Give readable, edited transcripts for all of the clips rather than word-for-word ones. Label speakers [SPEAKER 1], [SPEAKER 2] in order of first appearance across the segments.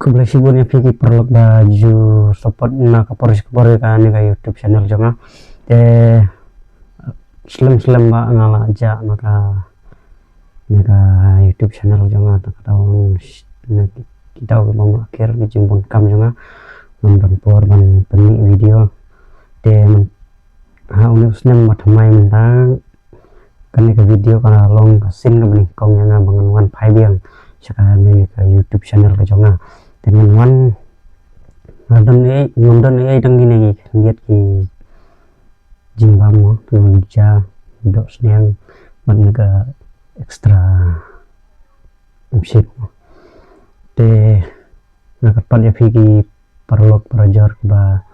[SPEAKER 1] Kebelah sibunya Vicky perlu baju support na kapor kan ka YouTube channel jonga slim ba ngala aja maka YouTube channel jonga tak tahu kita mau akhir jimbon kam jonga nonton por ban peni video uni snem thymmai mynta kan ke video kana long sin ke nyngkong yang bangun wan phai biang sekarang ini ke YouTube channel ke jonga dengan wan ngomdon ai dang gini lihat ki jimbam mo ja dok snem ban ke ekstra imsip na kapan ya Vicky perlu belajar ba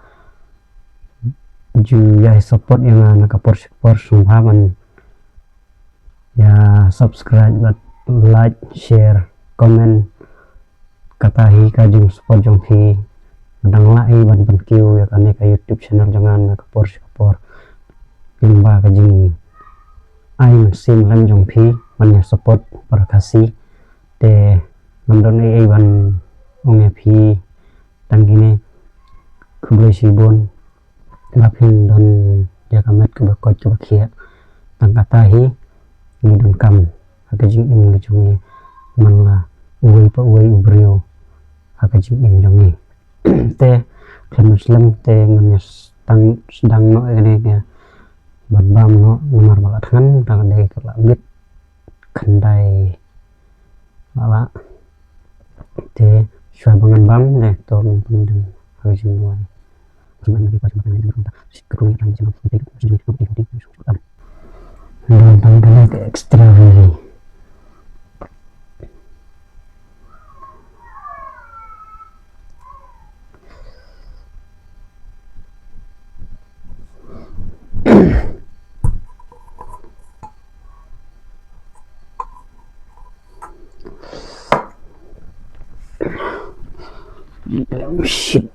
[SPEAKER 1] ju ya support yang nakapor sumpah man ya subscribe but like share comment katahi kajung support jong fi dang lai ban kiu ya kan ka YouTube channel jangan nakapor limba kajing ai sim lam jong fi man ya support perkasi nondon ai ban ong ya fi tanggine kublai sibon lapin don ya kamet ke bakot coba kia tang katahi ni don kam hakajing im ngejungi mangla uwi pa uwi ubrio hakajing im jongi muslim nganyas tang sedang no ini ya bam no nomor balatkan tang dai kelambit kendai lala syua bangan bam to pun hakajing nuai sebenarnya pas makan itu tak kerung yang cuma dan tambahnya ke ekstra really shit.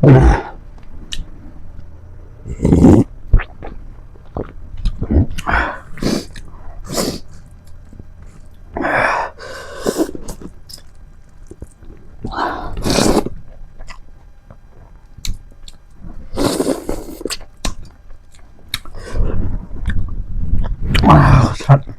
[SPEAKER 1] Wow, serat.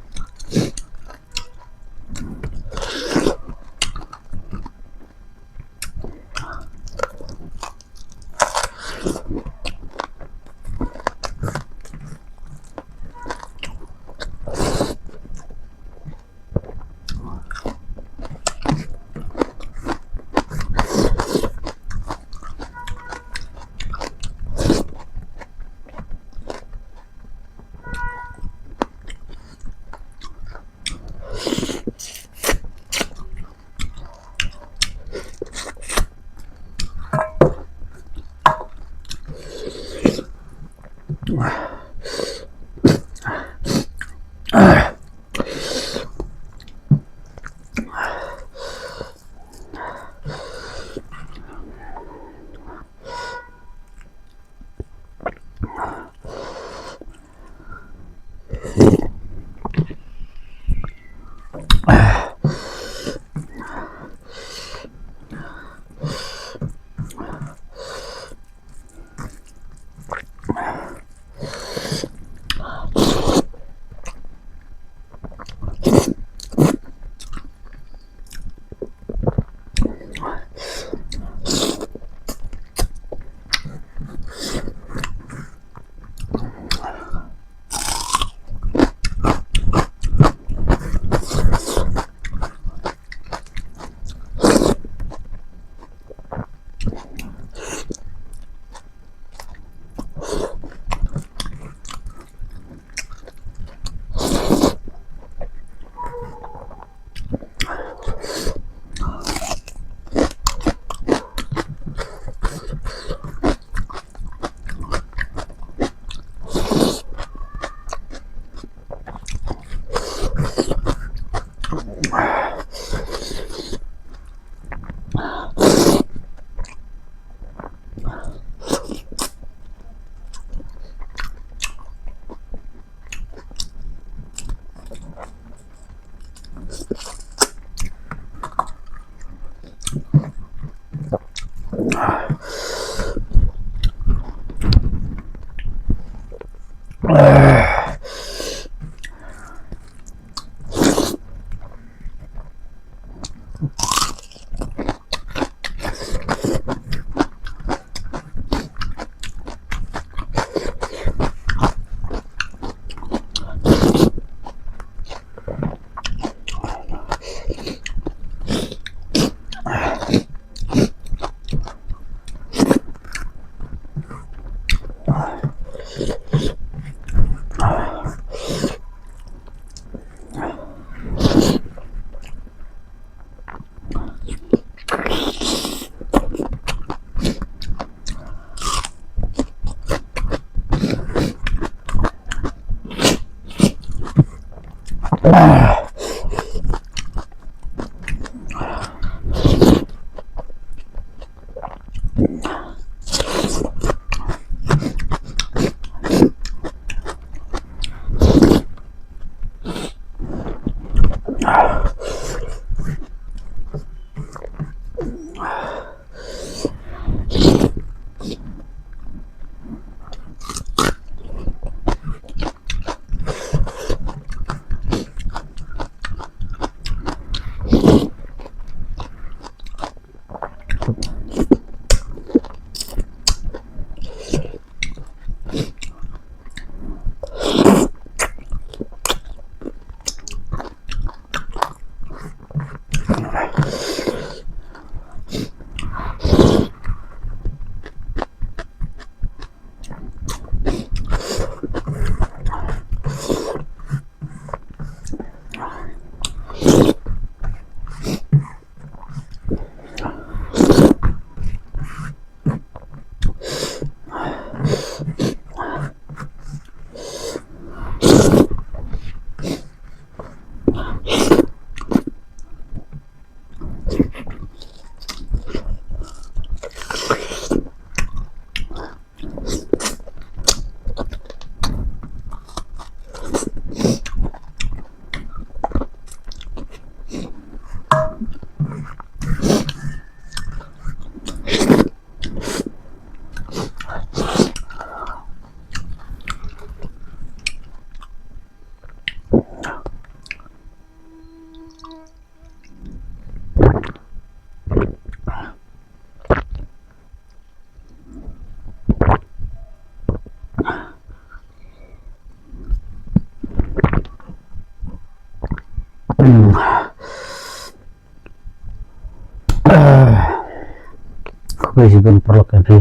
[SPEAKER 1] Kubesi pun perlu kapi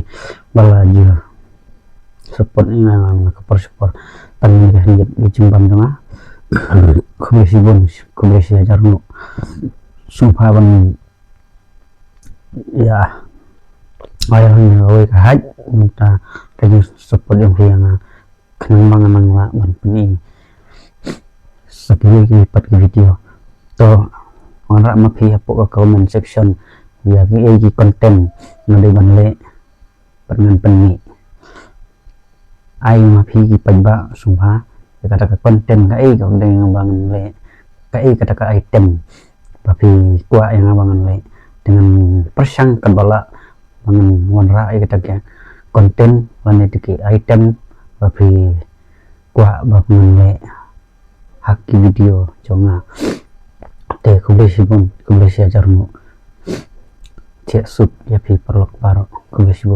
[SPEAKER 1] balaja support ini nang kapor support tang di jembang tengah. Kubesi ajar nu sumpah ban ya ayang ngawe kahaj minta kayu support yang kenang nang la ban peni sakit lipat ke video to orang mapi apa comment section ya ki konten nade banle dengan peni ai mapi ki pagba sumpah kata konten kai kau dengan bangun le kai kata item tapi kuat yang abangan le dengan persangkan bala bangun wanra ai kata konten lane diki item tapi kuat bangun le haki video jonga te kubesi ajar mu cek sub ya pi perlok baro kubesi